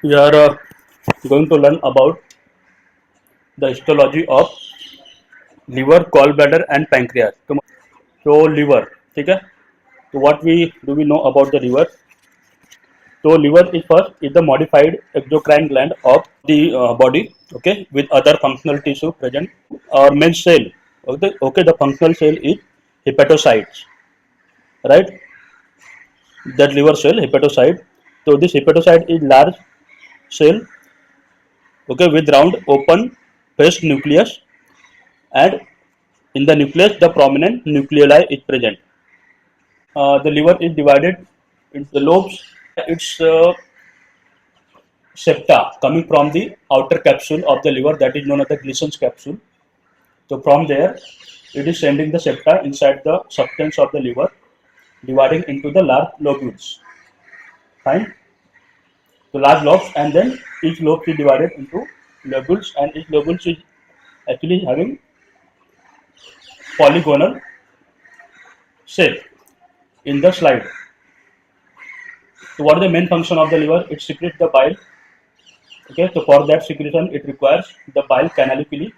We are going to learn about the histology of liver, gallbladder, and pancreas. So liver, ठीक है? So what we know about the liver? So liver is first is the modified exocrine gland of the body, okay, with other functional tissue present. Our main cell, okay, the functional cell is hepatocytes, right? That liver cell, hepatocyte. So this hepatocyte is large cell, okay, with round open faced nucleus, and in the nucleus the prominent nucleoli is present. The liver is divided into the lobes. Its septa coming from the outer capsule of the liver, that is known as the Gleason's capsule. So from there, it is sending the septa inside the substance of the liver, dividing into the large lobules. Fine. So large lobes, and then each lobe is divided into lobules, and each lobules is actually having polygonal shape in the slide. So what is the main function of the liver? It secretes the bile. Okay, so for that secretion, it requires the bile canaliculi,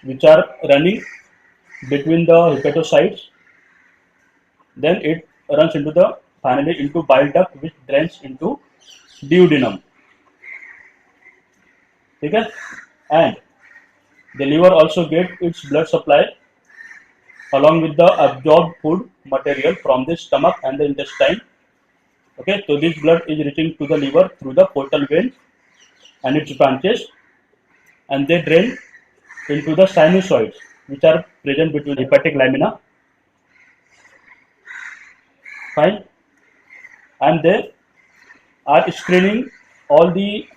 which are running between the hepatocytes. Then it runs into the finally into bile duct, which drains into duodenum. Okay, and the liver also gets its blood supply along with the absorbed food material from the stomach and the intestine. Okay, so this blood is reaching to the liver through the portal vein and its branches, and they drain into the sinusoids, which are present between hepatic lamina. Fine, and they are screening all the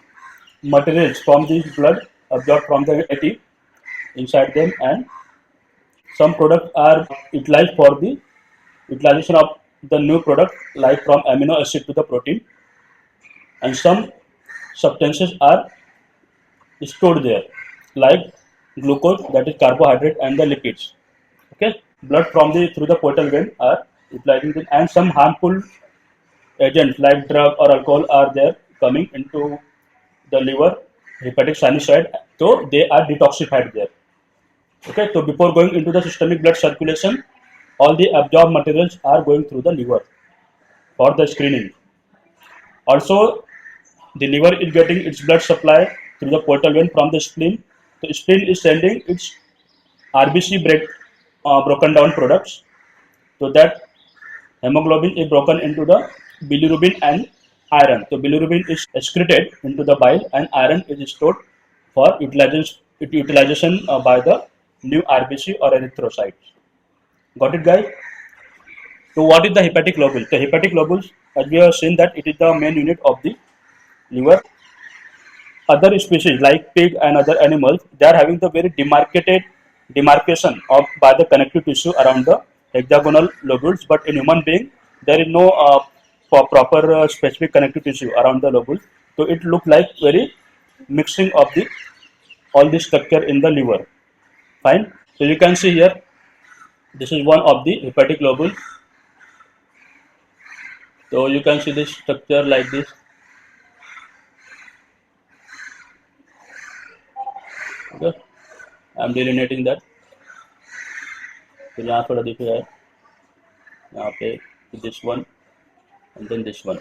materials from this blood absorbed from the native inside them, and some products are utilized for the utilization of the new product, like from amino acid to the protein, and some substances are stored there, like glucose, that is carbohydrate, and the lipids. Okay, blood from the through the portal vein are utilizing this, and some harmful agents like drug or alcohol are there coming into the liver, hepatic sinusoid, so they are detoxified there. Okay, so before going into the systemic blood circulation, all the absorbed materials are going through the liver for the screening. Also, the liver is getting its blood supply through the portal vein from the spleen. The spleen is sending its RBC broken down products, so that hemoglobin is broken into the bilirubin and iron. So bilirubin is excreted into the bile, and iron is stored for utilization by the new RBC or erythrocytes. Got it, guys? So what is the hepatic lobule? The hepatic lobules, as we have seen, that it is the main unit of the liver. Other species like pig and other animals, they are having the very demarcation of by the connective tissue around the hexagonal lobules. But in human being, there is no proper specific connective tissue around the lobules. So it looks like very mixing of the all the structure in the liver. Fine. So you can see here, this is one of the hepatic lobule. So you can see this structure like this. Okay, I'm delineating that. तो यहाँ थोड़ा देखो यार, यहाँ पे this one and then this one,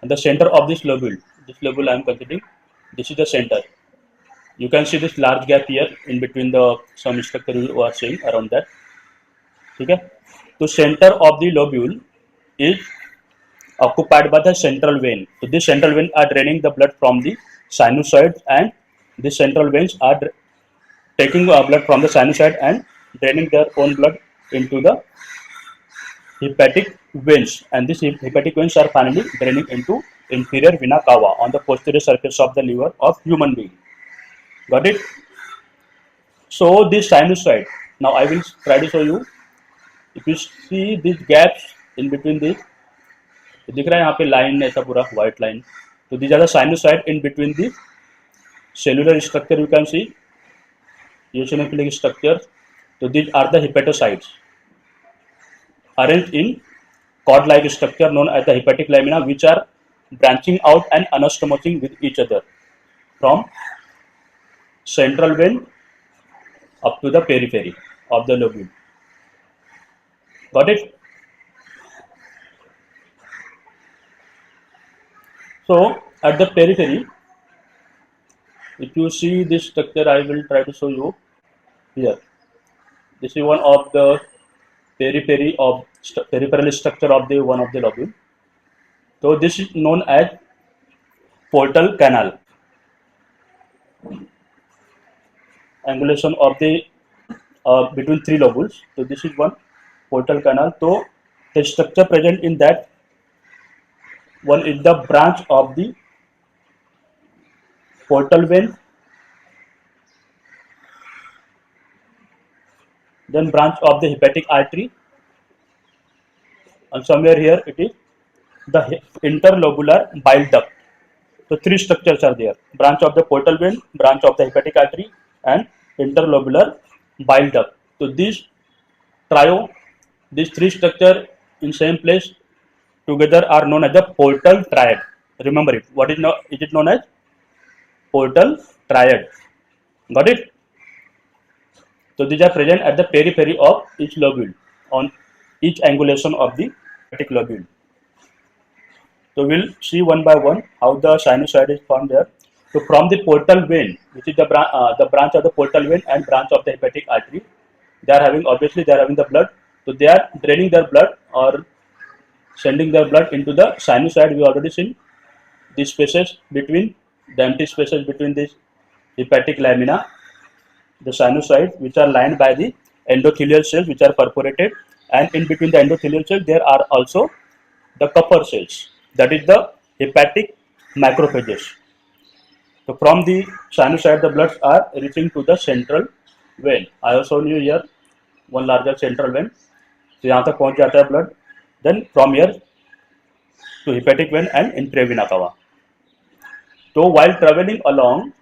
and the center of this lobule I am considering, this is the center. You can see this large gap here in between the some structure you are seeing around that. ठीक है, तो center of the lobule is occupied by the central vein. So this central vein are draining the blood from the sinusoid, and these central veins are taking blood from the sinusoid and draining their own blood into the hepatic veins, and these hepatic veins are finally draining into inferior vena cava on the posterior surface of the liver of human being. Got it? So this sinusoid, now I will try to show you. If you see these gaps in between this, दिख रहा है यहाँ पे line ऐसा पूरा white line. So these are the sinusoid in between the cellular structure. You can see eosinophilic structure. So these are the hepatocytes arranged in cord-like structure known as the hepatic lamina, which are branching out and anastomosing with each other from central vein up to the periphery of the lobule. Got it? So at the periphery, if you see this structure, I will try to show you here. This is one of the peripheral structure of the one of the lobule. So this is known as portal canal. Angulation of the between three lobules. So this is one portal canal. So the structure present in that one is the branch of the portal vein, then branch of the hepatic artery, and somewhere here it is the interlobular bile duct. So three structures are there: branch of the portal vein, branch of the hepatic artery, and interlobular bile duct. So these three structures in same place together are known as the portal triad. Remember it. What is it known as? Portal triad. Got it? So these are present at the periphery of each lobule on each angulation of the hepatic lobule. So we'll see one by one how the sinusoid is formed there. So from the portal vein, which is the branch of the portal vein and branch of the hepatic artery, they are having the blood. So they are draining their blood or sending their blood into the sinusoid. We already seen these spaces between the empty spaces between this hepatic lamina, the sinusoid, which are lined by the endothelial cells which are perforated, and in between the endothelial cells there are also the Kupffer cells, that is the hepatic macrophages. So from the sinusoid the bloods are reaching to the central vein. I have shown you here one larger central vein. So यहाँ तक पहुँच जाता है blood. Then from here to hepatic vein and intravena cava. So while traveling along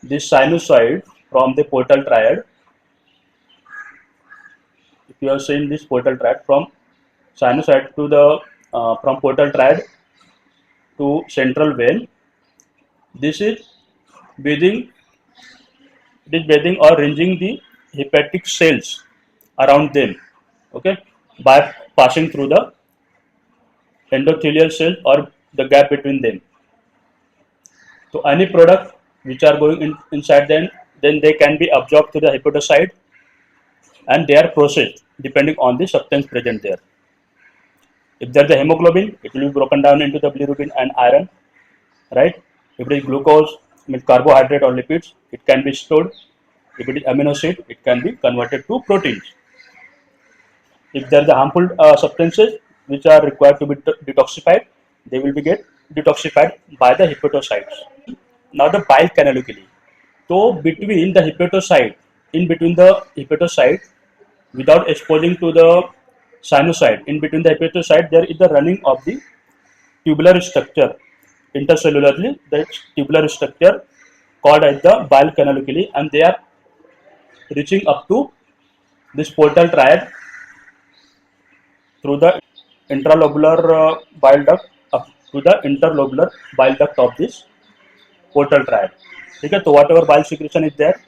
this sinusoid from the portal triad, if you are seeing this portal triad from sinusoid to the from portal triad to central vein, this is bathing or ringing the hepatic cells around them, okay, by passing through the endothelial cells or the gap between them. So any product which are going inside them, then they can be absorbed to the hepatocyte and they are processed depending on the substance present there. If there is a hemoglobin, it will be broken down into the bilirubin and iron, right? If it is glucose, means carbohydrate or lipids, it can be stored. If it is amino acid, it can be converted to proteins. If there is a harmful substances which are required to be detoxified, they will be get detoxified by the hepatocytes. Now the bile canaliculi. So between the hepatocyte, in between the hepatocyte, without exposing to the sinusoid, in between the hepatocyte, there is the running of the tubular structure intercellularly. The tubular structure called as the bile canaliculi, and they are reaching up to this portal triad through the intralobular bile duct up to the interlobular bile duct of this portal triad. Okay, so whatever bile secretion is there,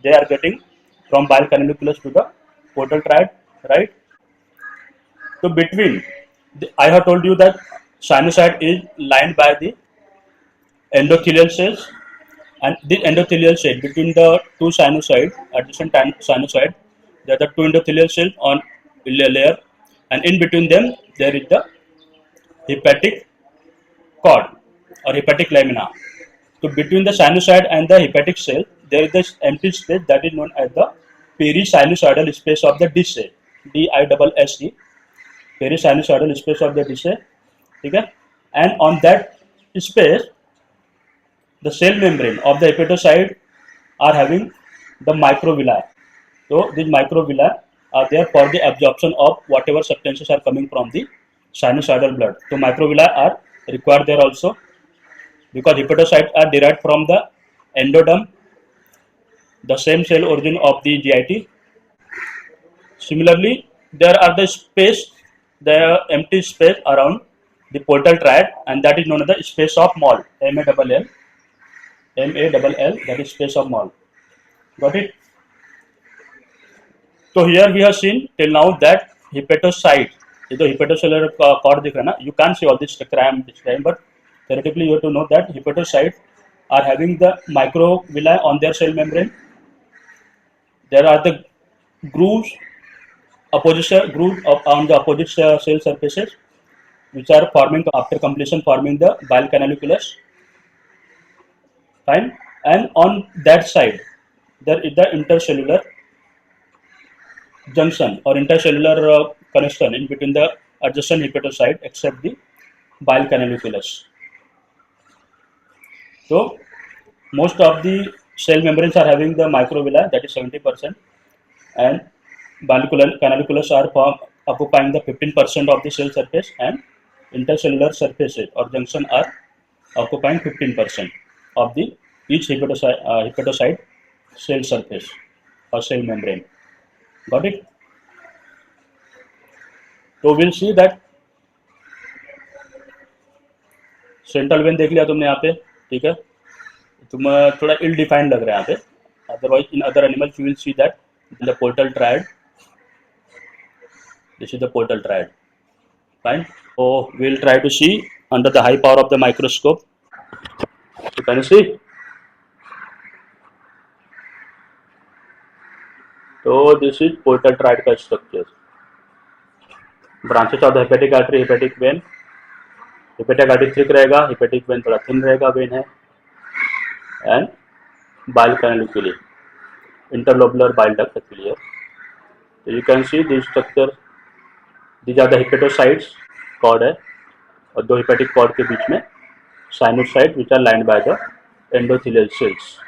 they are getting from bile canaliculus to the portal triad, right? So between, I have told you that sinusoid is lined by the endothelial cells, and this endothelial cell between the two sinusoid, adjacent sinusoid, there are the two endothelial cells on layer, and in between them there is the hepatic cord or hepatic lamina. So between the sinusoid and the hepatic cell, there is this empty space that is known as the perisinusoidal space of the dish cell, DISSE, perisinusoidal space of the dish cell. Okay? And on that space, the cell membrane of the hepatocyte are having the microvilli. So these microvilli are there for the absorption of whatever substances are coming from the sinusoidal blood. So microvilli are required there also, because hepatocytes are derived from the endoderm, the same cell origin of the GIT. Similarly, there are the empty space around the portal triad, and that is known as the space of Moll. M-A-L-L, M-A-L-L, that is space of Moll. Got it? So here we have seen till now that hepatocyte, ये जो hepatocellular cord दिख रहा है ना, you can't see all this diagram, but theoretically you have to know that hepatocytes are having the microvilli on their cell membrane. There are the grooves on the opposite cell surfaces, which are forming after completion, forming the bile canalicula's. Fine, and on that side there is the intercellular junction or intercellular connection in between the adjacent hepatocyte except the bile canalicula's. So most of the cell membranes are having the microvilli, that is 70%, and canalicula's are occupying the 15% of the cell surface, and intercellular surfaces or junction are occupying 15% of the each hepatocyte cell surface or cell membrane. Got it? So we'll see that central vein देख लिया तुमने यहाँ पे, ठीक है? तुम थोड़ा इल defined लग रहा है यहाँ पे. Otherwise in other animals you will see that the portal triad. This is the portal triad. Fine. So we'll try to see under the high power of the microscope. So can you see? So this is portal triad का structure. Branches of the hepatic artery, hepatic vein. Hepatic artery thick रहेगा, hepatic vein थोड़ा thin रहेगा vein है, and bile canaliculi, interlobular bile duct actually here. So you can see this structure. These are the hepatocytes, cord है, और दो hepatic cord के बीच में sinusoid which are lined by the endothelial cells,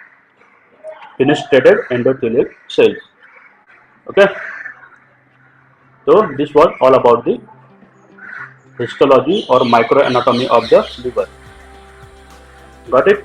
fenestrated endothelial cells. Okay. So this was all about the histology or microanatomy of the liver. Got it?